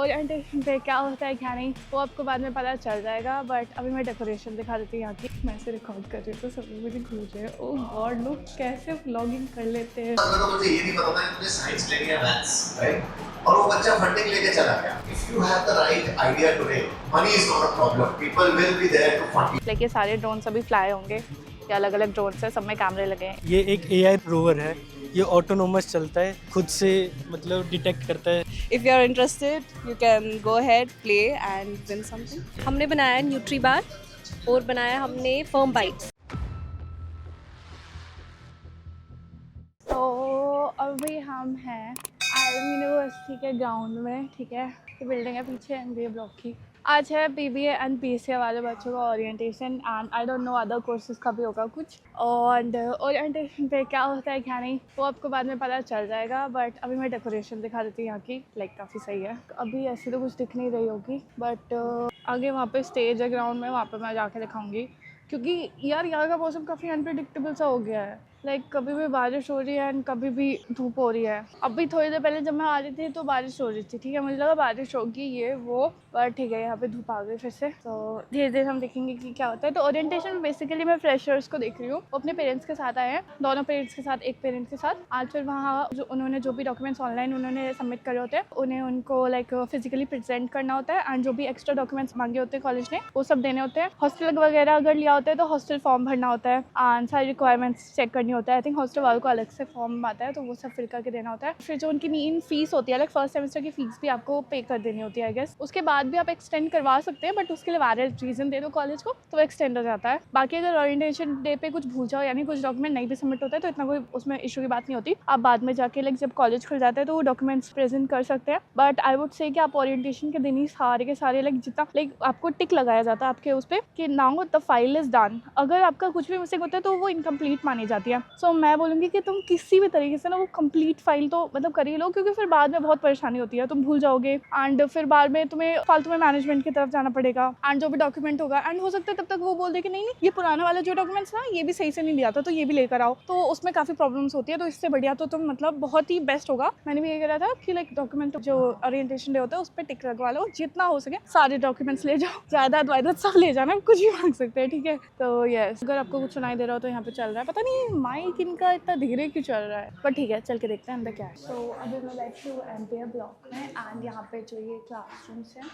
Orientation पे क्या होता है क्या नहीं वो आपको बाद में पता चल जाएगा, बट अभी मैं डेकोरेशन दिखा देती हूँ यहाँ की। मैं इसे रिकॉर्ड कर रही हूँ तो सब लोग मुझे घूर रहे हैं, ओह गॉड लोग कैसे व्लॉगिंग कर लेते हैं। तो मुझे ये नहीं पता था कि मुझे साइंस लेनी है मैथ्स, राइट? और वो बच्चा फंडिंग लेके चला गया। If you have the right idea today, money is not a problem, people will be there to fund. Like ये सारे ड्रोन्स अभी फ्लाई होंगे, ये अलग अलग ड्रोन्स है, सब में कैमरे लगे हैं। ये एक AI रोवर है, ये ऑटोनोमस चलता है, खुद से मतलब डिटेक्ट करता है। If you are interested, you can go ahead, play and win something. हमने बनाया न्यूट्री बार और बनाया हमने फर्म बाइट्स। तो अभी हम हैं आलम यूनिवर्सिटी के ग्राउंड में, ठीक है। ये बिल्डिंग है पीछे MBA ब्लॉक की। आज है BBA एंड BCA वाले बच्चों का orientation and I don't no other courses का भी होगा कुछ। और ओरिएंटेशन पे क्या होता है क्या नहीं वो आपको बाद में पता चल जाएगा, बट अभी मैं डेकोरेशन दिखा देती हूँ यहाँ की। लाइक काफ़ी सही है। अभी ऐसे तो कुछ दिख नहीं रही होगी, बट आगे वहाँ पे स्टेज है ग्राउंड में, वहाँ पर मैं जाके दिखाऊँगी। क्योंकि यार यहाँ का मौसम काफ़ी अनप्रिडिक्टेबल सा हो गया है। लाइक कभी भी बारिश हो रही है एंड कभी भी धूप हो रही है। अभी थोड़ी देर पहले जब मैं आ रही थी तो बारिश हो रही थी, ठीक है, मुझे लगा बारिश होगी ये वो, पर ठीक है यहाँ पे धूप आ गई फिर से। तो धीरे धीरे हम देखेंगे कि क्या होता है। तो ओरिएंटेशन में बेसिकली मैं फ्रेशर्स को देख रही हूँ, वो अपने पेरेंट्स के साथ आए हैं, दोनों पेरेंट्स के साथ, एक पेरेंट्स के साथ। आज फिर वहाँ जो उन्होंने जो भी डॉक्यूमेंट्स ऑनलाइन उन्होंने सबमिट करे होते हैं उन्हें उनको लाइक फिजिकली प्रेजेंट करना होता है एंड जो भी एक्स्ट्रा डॉक्यूमेंट्स मांगे होते हैं कॉलेज ने वो सब देने होते हैं। हॉस्टल वगैरह अगर लिया होता है तो हॉस्टल फॉर्म भरना होता है एंड सारी रिक्वायरमेंट्स चेक करनी होता है। आई थिंक हॉस्टल वालों को अलग से फॉर्म आता है तो वो सब फिल करके देना होता है। फिर जो उनकी मेन फीस होती है लाइक फर्स्ट सेमेस्टर की फीस भी आपको पे कर देनी होती है आई गेस। उसके बाद भी आप एक्सटेंड करवा सकते हैं, बट उसके लिए वैलिड रीजन दे दो कॉलेज को तो वो एक्सटेंड हो जाता है। बाकी अगर ओरिएंटेशन डे पे कुछ भूल जाओ यानी कुछ डॉक्यूमेंट नहीं भी सबमिट होता है तो इतना कोई उसमें इशू की बात नहीं होती। आप बाद में जाके लाइक जब कॉलेज खुल जाता है तो वो डॉक्यूमेंट्स प्रेजेंट कर सकते हैं। बट आई वुड से कि आप ओरिएंटेशन के दिन ही सारे के सारे लाइक जितना लाइक आपको टिक लगाया जाता है आपके उस पर कि now the file is done. अगर आपका कुछ भी मिस्टेक होता है तो वो इनकम्प्लीट मानी जाती है। सो मैं बोलूँगी कि तुम किसी भी तरीके से ना वो कंप्लीट फाइल तो मतलब कर ही लो, क्योंकि फिर बाद में बहुत परेशानी होती है, तुम भूल जाओगे एंड फिर बाद में तुम्हें फालतू में मैनेजमेंट की तरफ जाना पड़ेगा एंड जो भी डॉक्यूमेंट होगा एंड हो सकता है तब तक वो बोल दे कि नहीं ये पुराना वाला जो डॉक्यूमेंट्स ना ये भी सही से नहीं लिया था तो ये भी लेकर आओ, तो उसमें काफ़ी प्रॉब्लम्स होती है। तो इससे बढ़िया तो तुम मतलब बहुत ही बेस्ट होगा, मैंने भी ये करा था कि लाइक डॉक्यूमेंट जो ओरिएंटेशन डे होता है उस पर टिक लगवा लो, जितना हो सके सारे डॉक्यूमेंट्स ले जाओ, जायदाद वायदाद सब ले जाना, कुछ भी मांग सकते हैं, ठीक है। तो यस, अगर आपको कुछ सुनाई दे रहा हो तो यहाँ पे चल रहा है, पता नहीं माइक इनका इतना धीरे क्यों चल रहा है, पर ठीक है चल के देखते हैं अंदर क्या है। तो अभी मैं बैठी हूँ MBA ब्लॉक में एंड यहाँ पे जो ये क्लासरूम्स हैं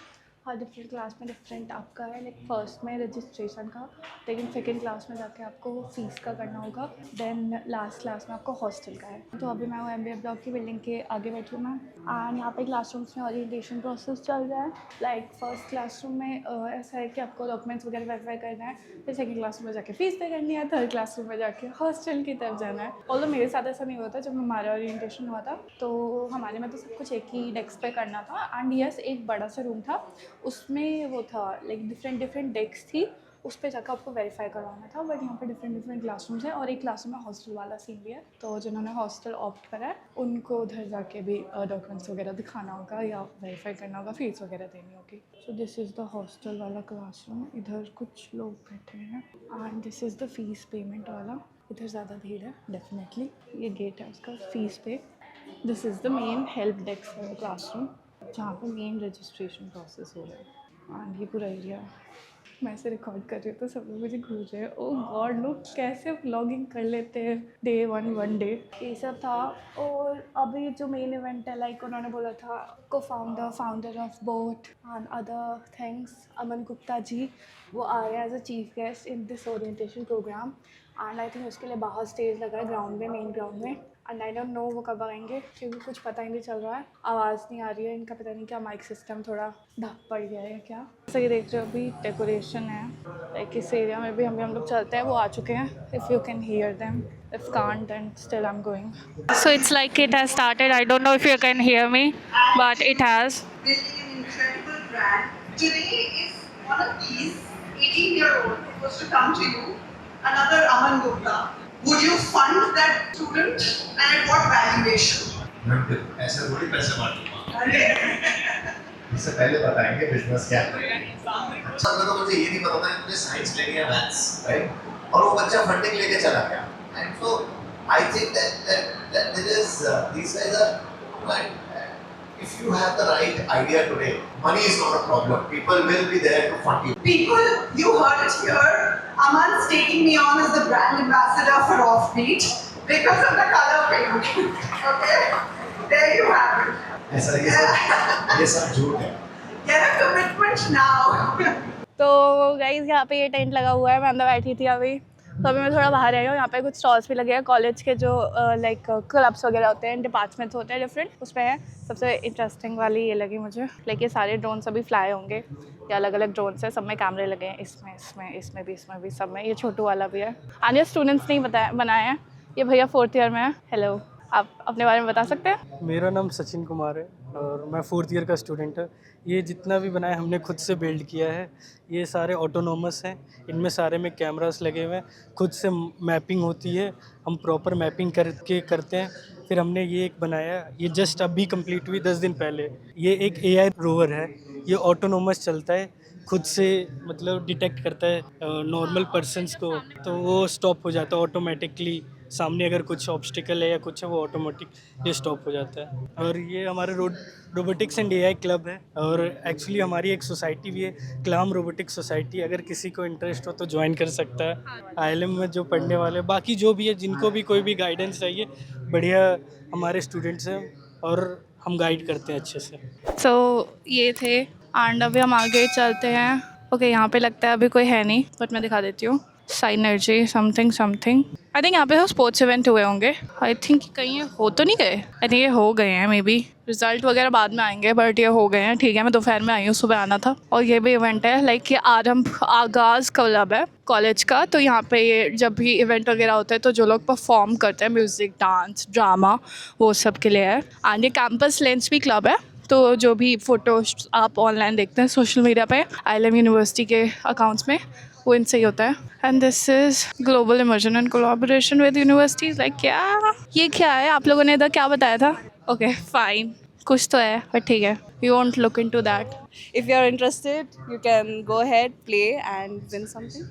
हर डिफरेंट क्लास में डिफरेंट आपका है। लाइक फर्स्ट में रजिस्ट्रेशन का, लेकिन सेकेंड क्लास में जाके आपको फीस का करना होगा, देन लास्ट क्लास में आपको हॉस्टल का है। तो अभी मैं वो MBA ब्लॉक की बिल्डिंग के आगे बैठी हूँ मैं एंड यहाँ पे क्लासरूम्स में ओरिएंटेशन प्रोसेस चल रहा है। लाइक फर्स्ट क्लासरूम में ऐसा है कि आपको डॉक्यूमेंट्स वगैरह वेरीफाई करना है, फिर सेकेंड क्लासरूम में जाके फीस पे करनी है, थर्ड क्लासरूम में जाके हॉस्टल की तरफ जाना है। ऑल्दो मेरे साथ ऐसा नहीं हुआ था, जब हमारा ओरिएंटेशन हुआ था तो हमारे में तो सब कुछ एक ही डेस्क पे करना था एंड यस एक बड़ा सा रूम था, उसमें वो था लाइक डिफरेंट डेस्क थी, उस पर जाकर आपको वेरीफाई करवाना था। बट यहाँ पे डिफरेंट क्लासरूम्स हैं और एक क्लासरूम में हॉस्टल वाला सीन भी है, तो जिन्होंने हॉस्टल ऑप्ट करा है उनको उधर जाके भी डॉक्यूमेंट्स वगैरह दिखाना होगा या वेरीफाई करना होगा, फीस वगैरह देनी होगी। So this is the hostel वाला क्लासरूम, इधर कुछ लोग बैठे हैं and this is the fees payment वाला। इधर ज़्यादा भीड़ है डेफिनेटली, ये गेट है उसका फीस पे। This is the main help desk वाला क्लासरूम जहाँ पर मेन रजिस्ट्रेशन प्रोसेस हो रहा है एंड ये पूरा एरिया मैं इसे रिकॉर्ड कर रही हूँ तो सब लोग मुझे घूर रहे हैं, ओह गॉड लोग कैसे व्लॉगिंग कर लेते हैं डे वन डे। ये सब था और अभी जो मेन इवेंट है लाइक उन्होंने बोला था co-founder of boAt and other things Aman Gupta ji वो आए as a chief guest in this orientation program and I think उसके लिए बाहर स्टेज लगा है ग्राउंड में, मेन ग्राउंड में, एंड आई डोंट नो वो कब आएंगे क्योंकि कुछ पता ही नहीं चल रहा है, आवाज़ नहीं आ रही है इनका, पता नहीं क्या माइक सिस्टम थोड़ा ढक पड़ गया है क्या। जैसे कि देख रहे हो अभी डेकोरेशन है, लाइक इस एरिया में भी हम लोग चलते हैं, वो आ चुके हैं, if you can hear them, if can't and still I am going. So it's like it has started, I don't know if you can hear me but it has. Building an incredible brand. Today, if one of these 18-year-old was to come to you, another Aman Gupta, would you fund that student and at what valuation? ऐसे थोड़ी पैसे बांटूंगा, इससे पहले बताएंगे business क्या है। अच्छा तो मुझे ये नहीं पता था कि मुझे साइंस लेनी है मैथ्स, राइट? और वो बच्चा फंडिंग लेके चला गया and so I think that there is these guys are If you have the right idea today, money is not a problem. People will be there to fund you. People, you heard it here. Aman's taking me on as the brand ambassador for Offbeat because of the color pink. Okay? There you have it. ऐसा ये सब झूठ है. Get a commitment now. तो guys यहाँ पे ये tent लगा हुआ है, मैं अंदर बैठी थी अभी, तो अभी मैं थोड़ा बाहर आई हूँ. यहाँ पे कुछ स्टॉल्स भी लगे हैं कॉलेज के, जो लाइक क्लब्स वगैरह होते हैं, डिपार्टमेंट्स होते हैं डिफरेंट, उसमें है. सबसे इंटरेस्टिंग वाली ये लगी मुझे, लाइक ये सारे ड्रोन्स अभी फ्लाई होंगे, ये अलग अलग ड्रोन्स हैं, सब में कैमरे लगे हैं, इसमें भी, सब में. ये छोटू वाला भी है. आने स्टूडेंट्स नहीं बनाए हैं, ये भैया 4th ईयर में है. हेलो, आप अपने बारे में बता सकते हैं? मेरा नाम सचिन कुमार है और मैं 4th ईयर का स्टूडेंट है. ये जितना भी बनाया हमने खुद से बिल्ड किया है. ये सारे ऑटोनोमस हैं, इनमें सारे में कैमरास लगे हुए हैं, खुद से मैपिंग होती है, हम प्रॉपर मैपिंग करके करते हैं. फिर हमने ये एक बनाया, ये जस्ट अभी कंप्लीट हुई 10 दिन पहले. ये एक AI रोवर है, ये ऑटोनोमस चलता है, खुद से मतलब डिटेक्ट करता है नॉर्मल पर्सन्स को, तो वो स्टॉप हो जाता है ऑटोमेटिकली. सामने अगर कुछ ऑब्स्टिकल है या कुछ है, वो ऑटोमेटिकली स्टॉप हो जाता है. और ये हमारे रोबोटिक्स एंड AI क्लब है, और एक्चुअली हमारी एक सोसाइटी भी है, क्लाम रोबोटिक्स सोसाइटी. अगर किसी को इंटरेस्ट हो तो ज्वाइन कर सकता है. ILM में जो पढ़ने वाले, बाकी जो भी है, जिनको भी कोई भी गाइडेंस चाहिए, बढ़िया हमारे स्टूडेंट्स हैं और हम गाइड करते हैं अच्छे से. सो ये थे, एंड अभी हम आगे चलते हैं. ओके, यहाँ पे लगता है अभी कोई है नहीं, बट मैं दिखा देती हूँ. Synergy something. आई थिंक यहाँ पे स्पोर्ट्स इवेंट हुए होंगे. आई थिंक कहीं ये हो तो नहीं गए, आई थिंक ये हो गए हैं, मे बी रिजल्ट वगैरह बाद में आएंगे, बट ये हो गए हैं. ठीक है, मैं दोपहर में आई हूँ, सुबह आना था. और ये भी इवेंट है, लाइक ये आगाज़ क्लब है कॉलेज का. तो यहाँ पे ये जब भी इवेंट वगैरह होता है, तो जो लोग परफॉर्म करते हैं, म्यूज़िक, डांस, ड्रामा, वो सब के लिए है. एंड ये कैंपस लेंस भी क्लब है, तो जो भी फ़ोटोज आप ऑनलाइन देखते हैं सोशल मीडिया पे ILM यूनिवर्सिटी के अकाउंट्स में, वो इनसे ही होता है. And this is global immersion and collaboration with universities. Like ये क्या है? आप लोगों ने इधर क्या बताया था? ओके फाइन, कुछ तो है, बट ठीक है, we won't look into that. If you are interested, you can go ahead, play and win something.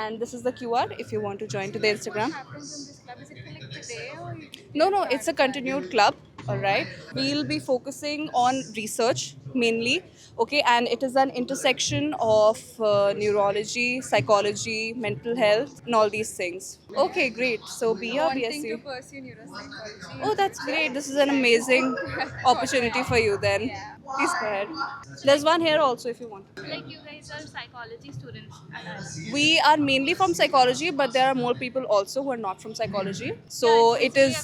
And this is the QR if you want to join to the Instagram. No, it's a continued club. All right, we'll be focusing on research mainly, okay, and it is an intersection of neurology, psychology, mental health, and all these things. Okay, great. So be a BSc. To pursue neuropsychology. Oh, that's great. This is an amazing opportunity for you then. Please go ahead. There's one here also if you want. Like you guys are psychology students. We are mainly from psychology, but there are more people also who are not from psychology. So it is,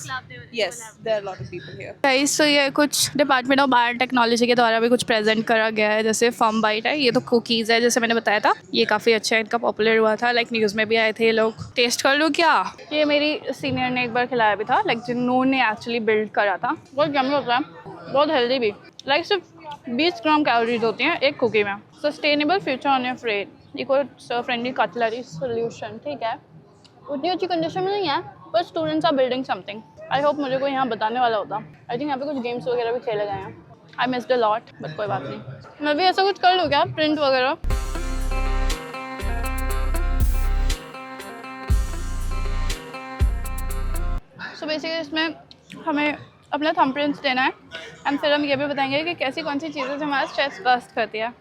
yes, there are a lot of people here. Guys, तो ये कुछ department of biotechnology के द्वारा भी कुछ present करा गया है, जैसे फर्म बाइट है, ये तो कुकीज़ है जैसे मैंने बताया था. ये काफ़ी अच्छा है, इनका पॉपुलर हुआ था, लाइक न्यूज़ में भी आए थे ये लोग. टेस्ट कर लो क्या? ये मेरी सीनियर ने एक बार खिलाया भी था, लाइक जिन्होंने एक्चुअली बिल्ड करा था. बहुत यम्मी होता है, बहुत हेल्दी भी. लाइक सिर्फ 20 ग्राम कैलोरीज होती हैं एक कुकी में. Sustainable future on your bread, eco friendly cutlery solution. ठीक है, उतनी अच्छी कंडीशन में नहीं है, but students are building something. I hope मुझे कोई यहाँ बताने वाला होता. आई थिंक यहाँ पे कुछ गेम्स वगैरह भी खेले गए हैं. I missed a lot, but कोई बात नहीं. मैं भी ऐसा कुछ कर लूँ क्या, प्रिंट वगैरह? सो बेसिकली इसमें हमें अपना थंब प्रिंट्स देना है, एंड फिर हम ये भी बताएंगे कि कैसी कौन सी चीज़ें से हमारा स्ट्रेस बस्ट करती है.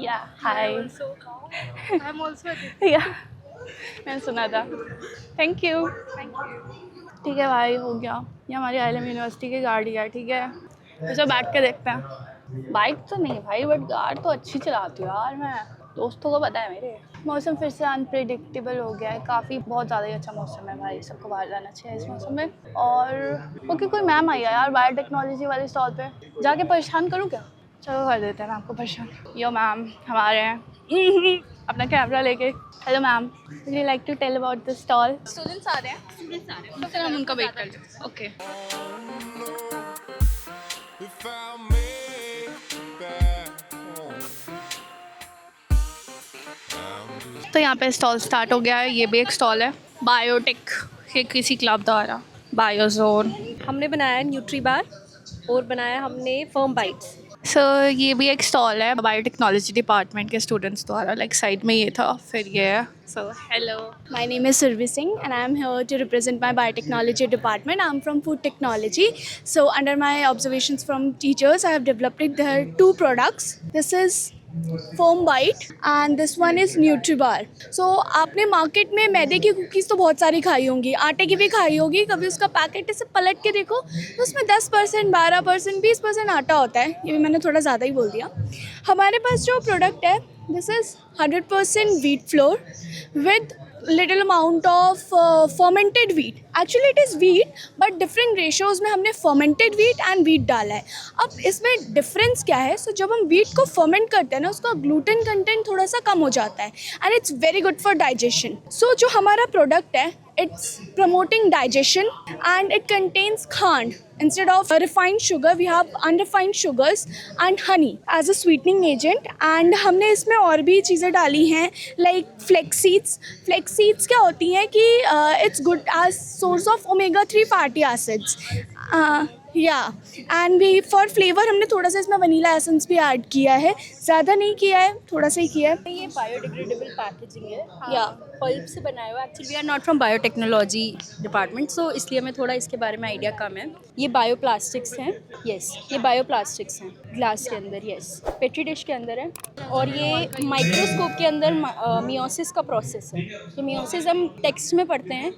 Yeah, hi. I'm also Aditi. Yeah, मैंने सुना था. Thank you. ठीक है भाई, हो गया. ये हमारी ILM यूनिवर्सिटी की गाड़ी है. ठीक है, तो बैठ के देखते हैं. बाइक तो नहीं भाई, बट कार तो अच्छी चलाती हूँ यार मैं, दोस्तों को पता है मेरे. मौसम फिर से अनप्रेडिक्टेबल हो गया है काफ़ी, बहुत ज़्यादा ही अच्छा मौसम है भाई. सबको बाहर जाना चाहिए इस मौसम में. और ओके, कोई मैम आई है यार बायोटेक्नोलॉजी वाले स्टॉल पे, जाके परेशान करूँ क्या? चलो कर देते हैं मैम को परेशान. यो मैम हमारे हैं अपना कैमरा लेके. Hello ma'am, would you like to tell about the stall? Students आ रहे हैं. तो फिर हम उनका वेट कर लेते हैं. ओके. तो यहाँ पे स्टॉल स्टार्ट हो गया है. ये भी एक स्टॉल है बायोटेक के किसी क्लब द्वारा, बायोजोन. हमने बनाया है न्यूट्री बार और बनाया हमने फर्म बाइट्स. सो ये भी एक स्टॉल है बायोटेक्नोलॉजी डिपार्टमेंट के स्टूडेंट्स द्वारा, लाइक साइड में ये था, फिर ये है. So hello. My name is Survi Singh and I am here to represent my biotechnology department. I am from food technology. So under my observations from teachers, I have developed there 2 products. This is foam bite and this one is NutriBar. So आपने market में मैदे की cookies तो बहुत सारी खाई होंगी, आटे की भी खाई होगी. कभी उसका पैकेट ऐसे पलट के देखो तो उसमें 10%, 12%, 20% आटा होता है. ये भी मैंने थोड़ा ज़्यादा ही बोल दिया. हमारे पास जो प्रोडक्ट है, this is 100% wheat flour with little amount of fermented wheat. Actually it is wheat but different ratios में हमने fermented wheat and wheat डाला है. अब इसमें difference क्या है? So जब हम wheat को ferment करते हैं ना, उसका gluten content थोड़ा सा कम हो जाता है and it's very good for digestion. So जो हमारा product है, it's promoting digestion and it contains khand. Instead of refined sugar, we have unrefined sugars and honey as a sweetening agent. And हमने इसमें और भी चीज़ें डाली हैं like flax seeds. Flax seeds क्या होती हैं कि it's good as source of omega-3 fatty acids. And भी फॉर फ्लेवर हमने थोड़ा सा इसमें वनीला एसेंस भी ऐड किया है, ज़्यादा नहीं किया है, थोड़ा सा ही किया है. ये बायोडिग्रेडेबल पैकेजिंग है. या पल्प से बनाया हुआ. Actually we are not from biotechnology department, so इसलिए हमें थोड़ा इसके बारे में आइडिया कम है. ये बायो प्लास्टिक्स हैं. यस, ये बायो प्लास्टिक्स हैं ग्लास के अंदर. यस, पेट्री डिश के अंदर है. और ये माइक्रोस्कोप के अंदर मियोसिस का प्रोसेस है. जो मियोसिस हम टेक्स्ट में पढ़ते हैं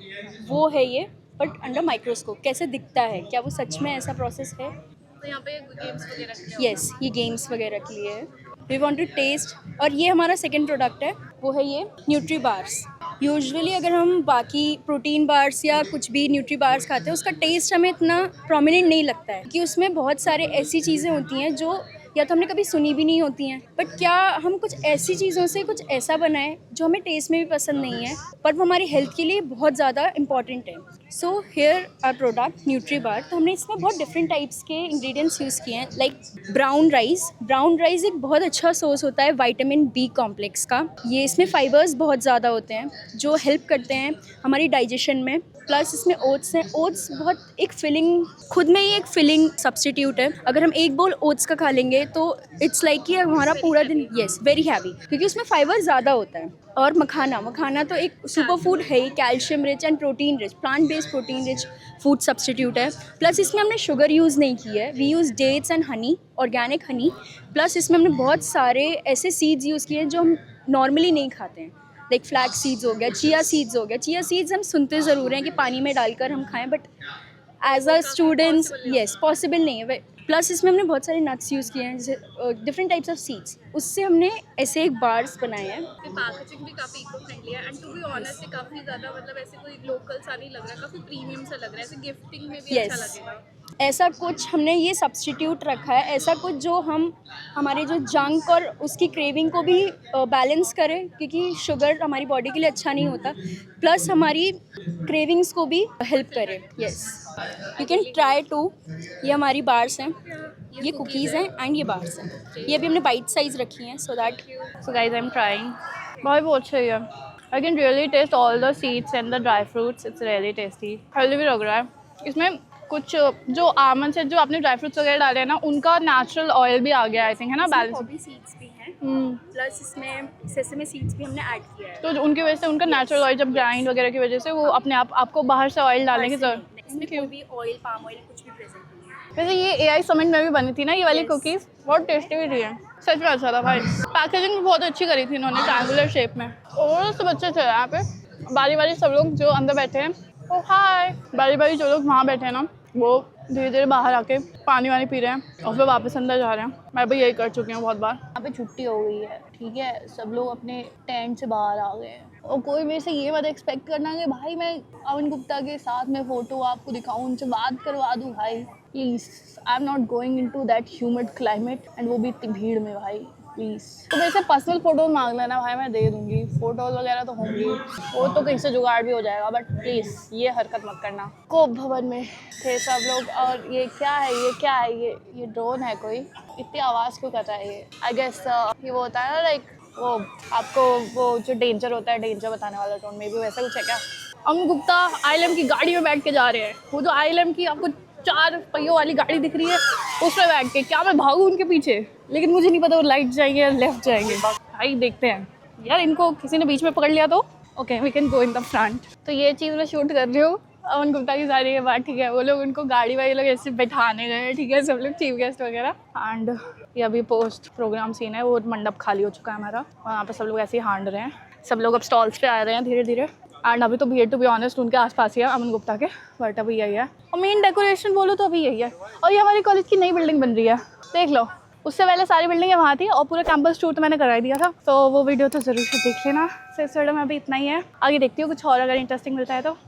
वो है ये, बट अंडर माइक्रोस्कोप कैसे दिखता है, क्या वो सच में ऐसा प्रोसेस है. तो यहाँ पे गेम्स वगैरह के लिए. यस, ये गेम्स वगैरह के लिए है. We want to taste. और ये हमारा सेकंड प्रोडक्ट है, वो है ये न्यूट्री बार्स. यूजुअली अगर हम बाकी प्रोटीन बार्स या कुछ भी न्यूट्री बार्स खाते हैं, उसका टेस्ट हमें इतना प्रोमिनेंट नहीं लगता है, कि उसमें बहुत सारे ऐसी चीज़ें होती हैं जो या तो हमने कभी सुनी भी नहीं होती हैं. बट क्या हम कुछ ऐसी चीज़ों से कुछ ऐसा बनाएं जो हमें टेस्ट में भी पसंद नहीं है, पर वो हमारी हेल्थ के लिए बहुत ज़्यादा इंपॉर्टेंट है. So here are product nutri bar. तो हमने इसमें बहुत डिफरेंट टाइप्स के इंग्रेडिएंट्स यूज़ किए हैं, like brown rice. Brown rice एक बहुत अच्छा सोर्स होता है विटामिन बी कॉम्प्लेक्स का. ये इसमें फाइबर्स बहुत ज़्यादा होते हैं जो हेल्प करते हैं हमारी डाइजेशन में. प्लस इसमें ओट्स हैं. ओट्स बहुत एक फिलिंग, खुद में ही एक फिलिंग सब्स्टिट्यूट है. अगर हम एक बोल ओट्स का खा लेंगे तो इट्स लाइक कि हमारा पूरा दिन, यस, वेरी हैवी, क्योंकि उसमें फाइबर ज़्यादा होता है. और मखाना तो एक सुपर फूड है ही, calcium rich and protein rich, plant based protein rich food substitute है. प्लस इसमें हमने शुगर यूज़ नहीं की है. We use dates and honey, organic honey. Plus इसमें हमने बहुत सारे ऐसे सीड्स यूज़ किए हैं जो हम नॉर्मली नहीं खाते हैं, लाइक फ्लैक्स सीड्स हो गया, चिया सीड्स हो गया. चिया सीड्स हम सुनते ज़रूर हैं कि पानी में डालकर हम खाएं, but as a students yes possible नहीं है. प्लस इसमें हमने बहुत सारे नट्स यूज़ किए हैं, जैसे डिफरेंट टाइप्स ऑफ सीड्स. उससे हमने ऐसे एक बार्स बनाए हैं. पैकेजिंग भी काफ़ी इको फ्रेंडली है एंड टू बी ऑनेस्ट काफ़ी ज़्यादा मतलब ऐसे कोई लोकल सा नहीं लग रहा है, काफ़ी प्रीमियम सा लग रहा है. ऐसे गिफ्टिंग में भी अच्छा लगेगा. ऐसा कुछ हमने ये सब्स्टिट्यूट रखा है, ऐसा कुछ जो हम हमारे जो जंक और उसकी क्रेविंग को भी बैलेंस करें, क्योंकि शुगर हमारी बॉडी के लिए अच्छा नहीं होता. प्लस हमारी क्रेविंग्स को भी हेल्प करे. Yes, you can try to. ये हमारी बार्स हैं, ये कुकीज़ हैं एंड ये बार्स हैं. ये भी हमने बाइट साइज़ रखी हैं so that. So guys I am trying. बहुत अच्छा है. I can really taste all the seeds and the dry fruits. It's really tasty. Healthy भी लग रहा है. इसमें कुछ जो आमंड से जो आपने ड्राई फ्रूट्स वगैरह डाले हैं ना, उनका नेचुरल ऑयल भी आ गया आई थिंक, है ना, बैलेंस. पॉपी सीड्स भी हैं, प्लस इसमें सेसमे सीड्स भी हमने ऐड किया है. तो उनकी वजह से उनका नेचुरल ऑयल जब ग्राइंड वगैरह की वजह से वो अपने आप आपको बाहर से ऑयल डालने की जरूरत. इसमें कोई भी ऑयल, पाम ऑयल कुछ भी प्रेजेंट नहीं है. वैसे ये AI समिट में भी बनी थी ना ये वाली कुकीज़, बहुत टेस्टी भी थी है. सच में अच्छा था भाई. पैकेजिंग भी बहुत अच्छी करी थी इन्होंने, ट्रायंगुलर शेप में. और सब अच्छे थे यहाँ पे. बारी बारी सब लोग जो अंदर बैठे हैं, ओ हाय, बारी बारी जो लोग वहाँ बैठे हैं ना, वो धीरे धीरे बाहर आके पानी वानी पी रहे हैं और फिर वापस अंदर जा रहे हैं. मैं भी यही कर चुकी हूँ बहुत बार. यहाँ पे छुट्टी हो गई है, ठीक है, सब लोग अपने टेंट से बाहर आ गए हैं. और कोई मेरे से ये मत एक्सपेक्ट करना कि भाई मैं अमन गुप्ता के साथ में फ़ोटो आपको दिखाऊँ, उनसे बात करवा दूँ. भाई please, I am not going into that humid climate and वो भी इतनी भीड़ में भाई, प्लीज़. तो मेरे से पर्सनल फ़ोटोज़ मांग लेना भाई, मैं दे दूँगी. फ़ोटोज़ वगैरह तो होंगी, वो तो कहीं से जुगाड़ भी हो जाएगा, बट प्लीज़ ये हरकत मत करना. कोप भवन में थे सब लोग. और ये क्या है, ये क्या है, ये ड्रोन है कोई, इतनी आवाज़ क्यों कर रहा है ये. आई गेस ये वो होता है ना, लाइक वो आपको वो जो डेंजर होता है, डेंजर बताने वाला ड्रोन, में भी वैसा कुछ है क्या. अमन गुप्ता ILM की गाड़ी में बैठ के जा रहे हैं. वो जो ILM की आपको 4 पहियों वाली गाड़ी दिख रही है, उसमें बैठ के क्या मैं भागूं उनके पीछे, लेकिन मुझे नहीं पता वो राइट जाएंगे या लेफ्ट जाएंगे। भाई देखते हैं यार, इनको किसी ने बीच में पकड़ लिया तो okay we can go in the front. तो ये चीज़ मैं शूट कर रही हूँ अमन गुप्ता की सारी ये बात, ठीक है। वो लोग उनको गाड़ी वाले लोग ऐसे बैठाने गए, ठीक है, सब लोग चीफ गेस्ट वगैरह। एंड ये अभी पोस्ट प्रोग्राम सीन है, वो मंडप खाली हो चुका है हमारा, वहाँ पे सब लोग ऐसे ही हांड रहे हैं, सब लोग अब स्टॉल्स पे आ रहे हैं धीरे धीरे। एंड अभी तो भीड़ टू बी ऑनेस्ट उनके आसपास ही है अमन गुप्ता के, बट अभी यही है। और मेन डेकोरेशन बोलो तो अभी यही है। और ये हमारी कॉलेज की नई बिल्डिंग बन रही है, देख लो। उससे पहले सारी बिल्डिंगें वहाँ थी और पूरा कैंपस टूर तो मैंने करा दिया था, तो वो वीडियो तो ज़रूर से देख लेना। तो इस वीडियो में अभी इतना ही है, आगे देखती हूँ कुछ और अगर इंटरेस्टिंग मिलता है तो।